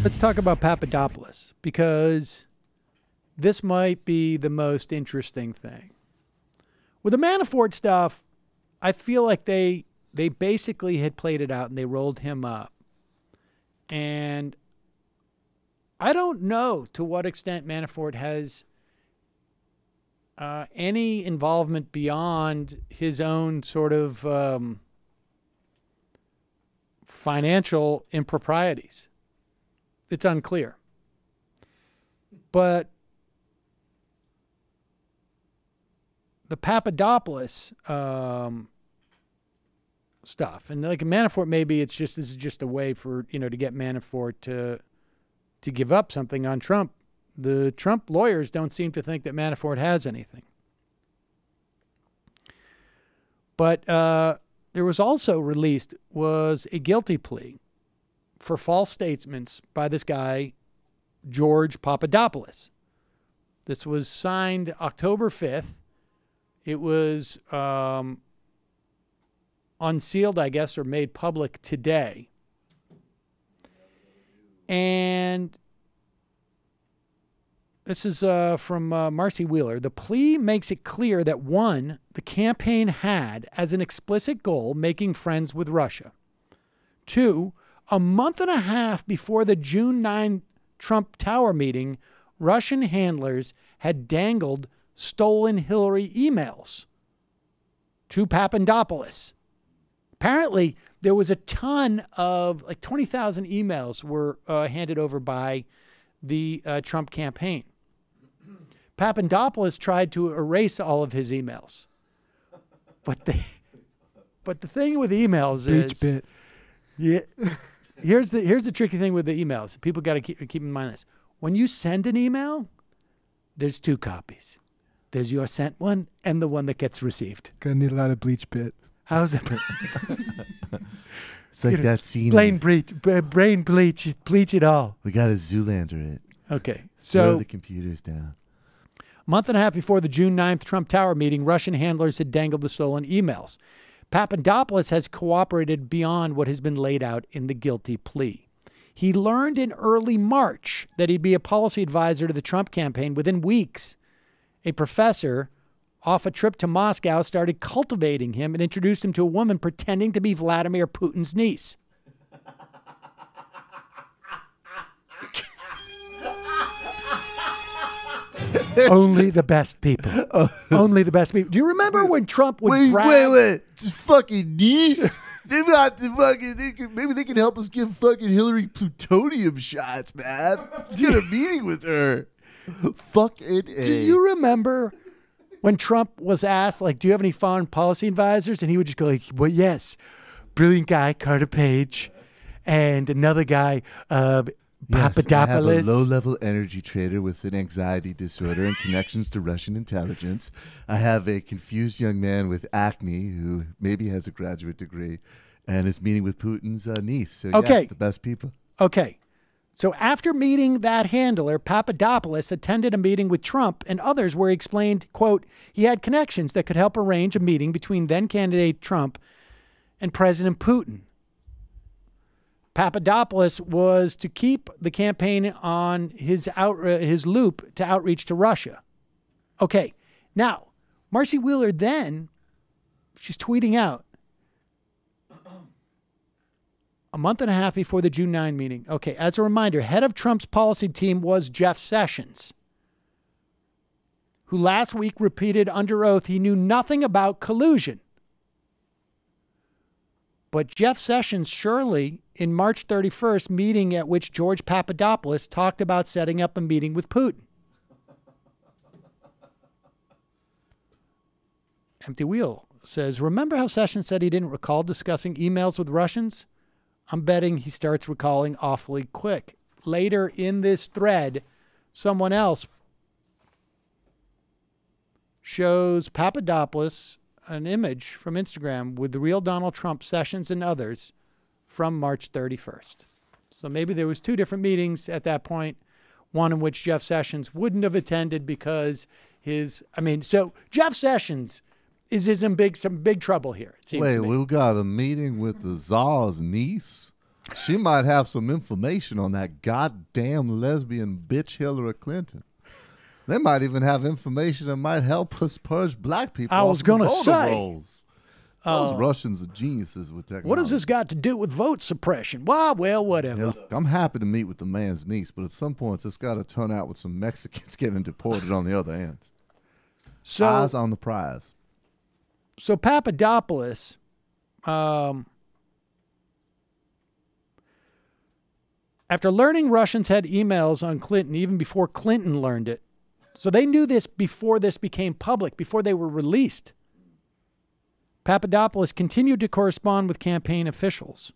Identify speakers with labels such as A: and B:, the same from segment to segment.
A: Let's talk about Papadopoulos, because this might be the most interesting thing. With the Manafort stuff, I feel like they basically had played it out and they rolled him up. And I don't know to what extent Manafort has any involvement beyond his own sort of financial improprieties. It's unclear. But the Papadopoulos stuff, and like Manafort, maybe this is just a way for, to get Manafort to give up something on Trump. The Trump lawyers don't seem to think that Manafort has anything. But there was also released was a guilty plea for false statements by this guy, George Papadopoulos. This was signed October 5th. It was unsealed, I guess, or made public today. And this is from Marcy Wheeler. The plea makes it clear that, one, the campaign had as an explicit goal making friends with Russia. Two, a month and a half before the June 9 Trump Tower meeting, Russian handlers had dangled stolen Hillary emails to Papadopoulos. Apparently, there was a ton of, like 20,000 emails were handed over by the Trump campaign. Papadopoulos tried to erase all of his emails. But the thing with emails is...
B: Bit.
A: Yeah, here's the tricky thing with the emails. People got to keep in mind this. When you send an email, there's two copies. There's your sent one and the one that gets received.
B: Gonna need a lot of bleach, Bit.
A: How's it?
C: It's like that scene.
A: Brain bleach it all.
C: We got to Zoolander it.
A: Okay,
C: Throw
A: so
C: the computers down.
A: a month and a half before the June 9th Trump Tower meeting, Russian handlers had dangled the stolen emails. Papadopoulos has cooperated beyond what has been laid out in the guilty plea. He learned in early March that he'd be a policy advisor to the Trump campaign. Within weeks, a professor off a trip to Moscow started cultivating him and introduced him to a woman pretending to be Vladimir Putin's niece. Only the best people. Only the best people. Do you remember when Trump would brag?
C: Wait. Just fucking niece. They're not the fucking... maybe they can help us give fucking Hillary plutonium shots, man. Let's get a meeting with her. Fucking A.
A: Do you remember when Trump was asked, like, do you have any foreign policy advisors? And he would just go like, well, yes. Brilliant guy, Carter Page. And another guy, Papadopoulos.
C: I have a low-level energy trader with an anxiety disorder and connections to Russian intelligence. I have a confused young man with acne who maybe has a graduate degree and is meeting with Putin's niece. So,
A: Okay.
C: yes, the best people.
A: Okay. So after meeting that handler, Papadopoulos attended a meeting with Trump and others where he explained, quote, he had connections that could help arrange a meeting between then-candidate Trump and President Putin. Papadopoulos was to keep the campaign on his loop to outreach to Russia. Okay, now, Marcy Wheeler then, she's tweeting out, a month and a half before the June 9 meeting. Okay, as a reminder, head of Trump's policy team was Jeff Sessions, who last week repeated under oath he knew nothing about collusion. But Jeff Sessions surely, in March 31st meeting at which George Papadopoulos talked about setting up a meeting with Putin. Empty Wheel says, remember how Sessions said he didn't recall discussing emails with Russians? I'm betting he starts recalling awfully quick. Later in this thread, someone else shows Papadopoulos an image from Instagram with the real Donald Trump, Sessions, and others from March 31st. So maybe there was two different meetings at that point, one in which Jeff Sessions wouldn't have attended because so Jeff Sessions is in some big trouble here. It seems
C: Wait,
A: to me.
C: we got a meeting with the Tsar's niece? She might have some information on that goddamn lesbian bitch Hillary Clinton. They might even have information that might help us purge black people
A: I was going to say.
C: rolls. Those Russians are geniuses with technology.
A: What has this got to do with vote suppression? Well, whatever.
C: Yeah, look, I'm happy to meet with the man's niece, but at some point it's got to turn out with some Mexicans getting deported on the other end.
A: So,
C: Eyes on the prize.
A: So Papadopoulos, after learning Russians had emails on Clinton, even before Clinton learned it, so they knew this before this became public, before they were released. Papadopoulos continued to correspond with campaign officials.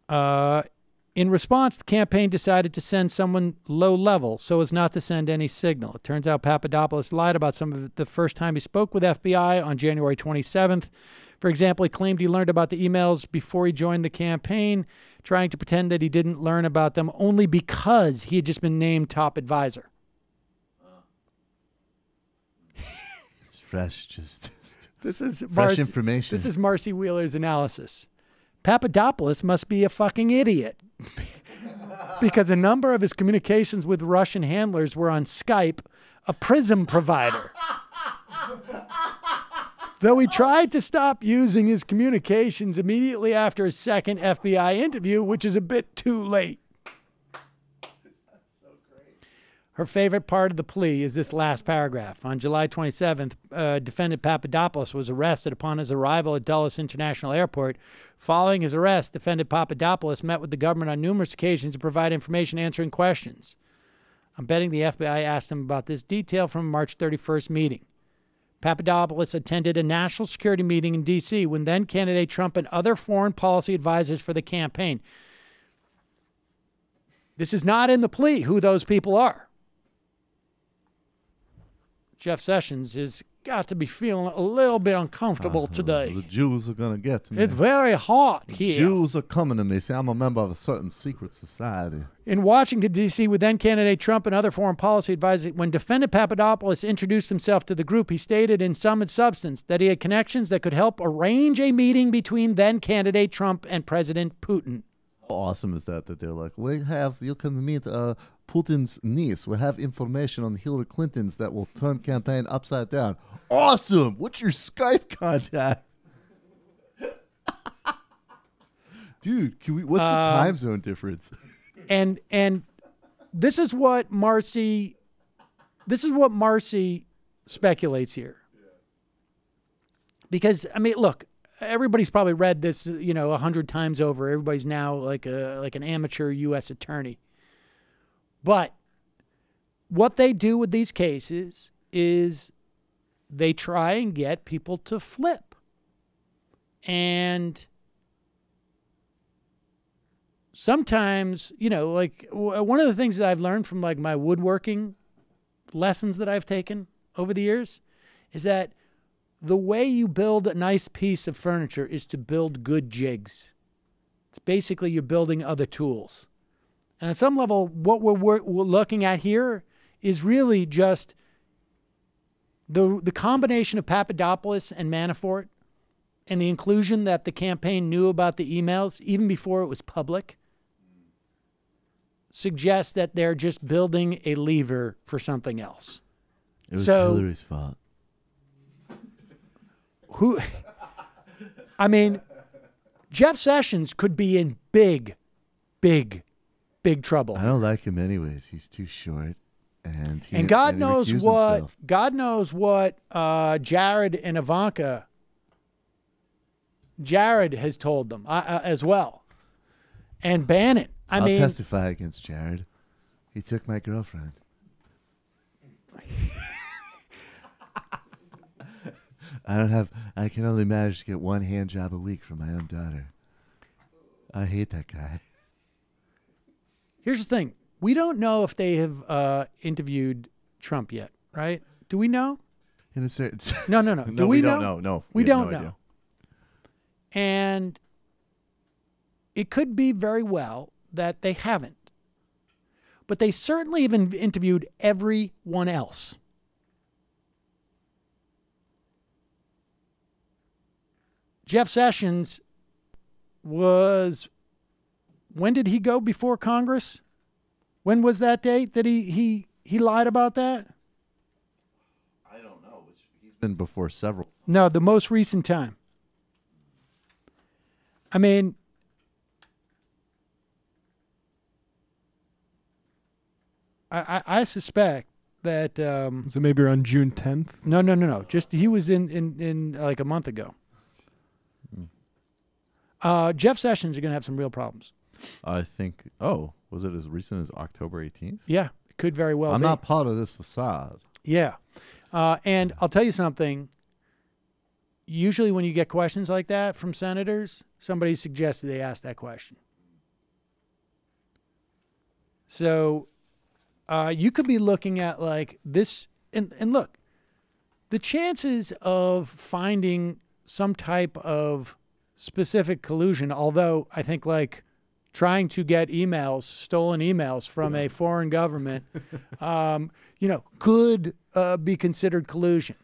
A: In response, the campaign decided to send someone low level so as not to send any signal. It turns out Papadopoulos lied about some of it the first time he spoke with FBI on January 27th. For example, he claimed he learned about the emails before he joined the campaign, trying to pretend that he didn't learn about them only because he had just been named top advisor.
C: It's fresh, just
A: this is
C: fresh information.
A: This is Marcy Wheeler's analysis. Papadopoulos must be a fucking idiot because a number of his communications with Russian handlers were on Skype, a PRISM provider. Though he tried to stop using his communications immediately after his second FBI interview, which is a bit too late. Her favorite part of the plea is this last paragraph. On July 27th, defendant Papadopoulos was arrested upon his arrival at Dulles International Airport. Following his arrest, defendant Papadopoulos met with the government on numerous occasions to provide information answering questions. I'm betting the FBI asked him about this detail from a March 31st meeting. Papadopoulos attended a national security meeting in D.C. when then-candidate Trump and other foreign policy advisors for the campaign. This is not in the plea who those people are. Jeff Sessions has got to be feeling a little bit uncomfortable today.
C: The Jews are going to get to me.
A: It's very hot
C: the
A: here.
C: Jews are coming to me. See, I'm a member of a certain secret society.
A: In Washington, D.C., with then-candidate Trump and other foreign policy advisors, when defendant Papadopoulos introduced himself to the group, he stated in sum and substance that he had connections that could help arrange a meeting between then-candidate Trump and President Putin.
C: How awesome is that they're like, you can meet Putin's niece. We have information on Hillary Clinton's that will turn campaign upside down. Awesome. What's your Skype contact? Dude, what's the time zone difference?
A: And this is what Marcy speculates here. Because, I mean, look, everybody's probably read this, 100 times over. Everybody's now like an amateur U.S. attorney. But what they do with these cases is they try and get people to flip. And sometimes, one of the things that I've learned from like my woodworking lessons that I've taken over the years is that the way you build a nice piece of furniture is to build good jigs. It's basically you're building other tools. And at some level, what we're looking at here is really just the combination of Papadopoulos and Manafort and the inclusion that the campaign knew about the emails even before it was public suggests that they're just building a lever for something else.
C: It was Hillary's fault.
A: Jeff Sessions could be in big trouble.
C: I don't like him anyways. He's too short. And
A: God knows what Jared and Ivanka, Jared has told them as well. And Bannon.
C: I'll testify against Jared. He took my girlfriend. I can only manage to get one hand job a week from my own daughter. I hate that guy.
A: Here's the thing. We don't know if they have interviewed Trump yet, right? Do we know?
C: In a certain
A: No. Do we know?
C: Don't know. No.
A: We don't know.
C: Idea.
A: And it could be very well that they haven't. But they certainly have interviewed everyone else. Jeff Sessions was, when did he go before Congress? When was that date that he lied about that?
C: I don't know. He's been before several.
A: No, the most recent time. I mean, I suspect that
B: So maybe around June 10th.
A: no. Just he was in like a month ago. Jeff Sessions are going to have some real problems.
C: I think. Oh, was it as recent as October 18th?
A: Yeah, it could very well
C: I'm
A: be.
C: not part of this facade.
A: Yeah. And I'll tell you something. Usually when you get questions like that from senators, somebody suggested they ask that question. So you could be looking at like this. And look, the chances of finding some type of specific collusion, although I think like trying to get stolen emails from a foreign government, could be considered collusion.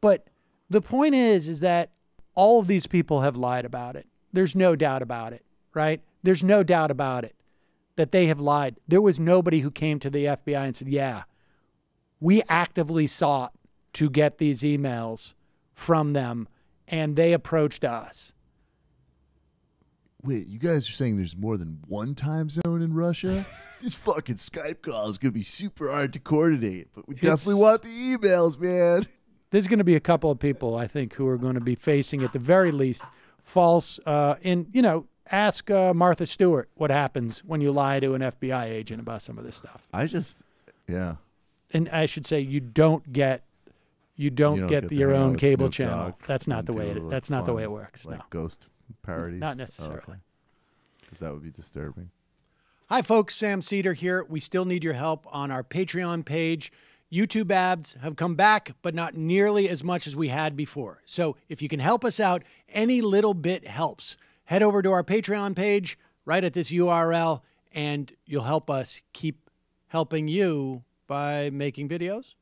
A: But the point is that all of these people have lied about it. There's no doubt about it, right? There's no doubt about it that they have lied. There was nobody who came to the FBI and said, yeah, we actively sought to get these emails from them and they approached us.
C: Wait, you guys are saying there's more than one time zone in Russia? This fucking Skype call is going to be super hard to coordinate, but we definitely want the emails, man.
A: There's going to be a couple of people, I think, who are going to be facing, at the very least, false, ask Martha Stewart what happens when you lie to an FBI agent about some of this stuff. And I should say, you don't get your own cable channel. That's not the way it. That's not the way it works.
C: Like
A: no,
C: ghost parodies.
A: not necessarily.
C: Because that would be disturbing.
A: Hi, folks. Sam Cedar here. We still need your help on our Patreon page. YouTube ads have come back, but not nearly as much as we had before. So if you can help us out, any little bit helps. Head over to our Patreon page right at this URL, and you'll help us keep helping you by making videos